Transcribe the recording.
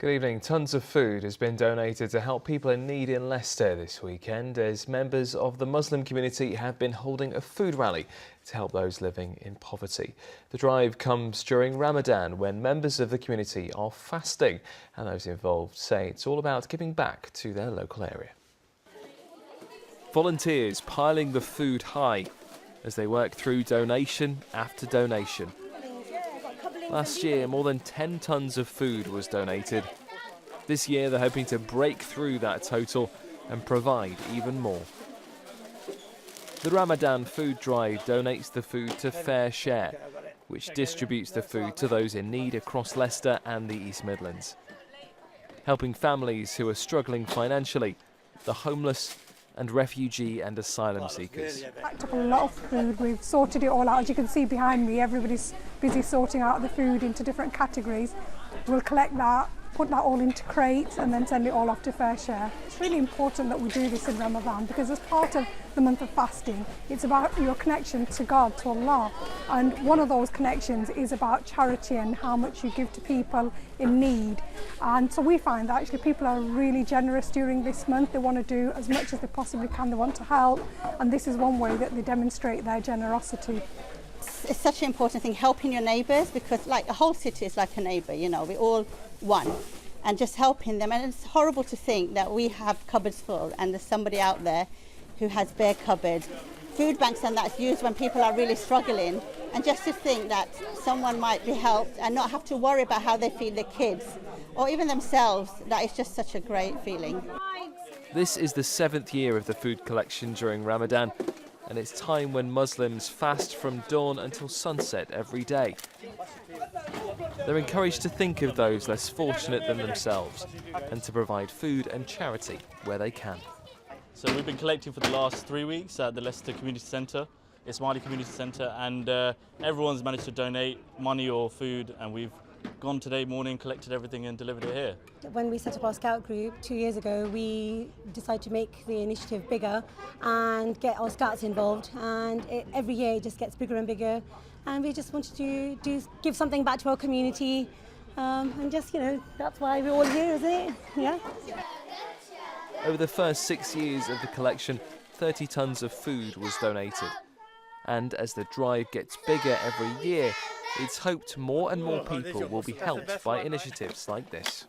Good evening. Tons of food has been donated to help people in need in Leicester this weekend as members of the Muslim community have been holding a food rally to help those living in poverty. The drive comes during Ramadan when members of the community are fasting, and those involved say it's all about giving back to their local area. Volunteers piling the food high as they work through donation after donation. Last year, more than 10 tonnes of food was donated. This year, they're hoping to break through that total and provide even more. The Ramadan food drive donates the food to Fair Share, which distributes the food to those in need across Leicester and the East Midlands, helping families who are struggling financially, the homeless and refugee and asylum seekers. Packed up a lot of food. We've sorted it all out. As you can see behind me, everybody's busy sorting out the food into different categories. We'll collect that, put that all into crates and then send it all off to Fair Share. It's really important that we do this in Ramadan because as part of the month of fasting, it's about your connection to God, to Allah. And one of those connections is about charity and how much you give to people in need. And so we find that actually people are really generous during this month. They want to do as much as they possibly can. They want to help. And this is one way that they demonstrate their generosity. It's such an important thing, helping your neighbours, because like a whole city is like a neighbour, you know, we're all one, and just helping them. And it's horrible to think that we have cupboards full and there's somebody out there who has bare cupboards. Food banks and that's used when people are really struggling, and just to think that someone might be helped and not have to worry about how they feed their kids or even themselves, that is just such a great feeling. This is the 7th year of the food collection during Ramadan, and it's time when Muslims fast from dawn until sunset every day. They're encouraged to think of those less fortunate than themselves and to provide food and charity where they can. So we've been collecting for the last 3 weeks at the Leicester Community Centre, Ismaili Community Centre, and everyone's managed to donate money or food, and we've gone today morning, collected everything and delivered it here. When we set up our scout group 2 years ago, we decided to make the initiative bigger and get our scouts involved, and every year it just gets bigger and bigger, and we just wanted to give something back to our community, and just, you know, that's why we're all here, isn't it? Yeah. Over the first 6 years of the collection, 30 tonnes of food was donated. And as the drive gets bigger every year, it's hoped more and more people will be helped by initiatives like this.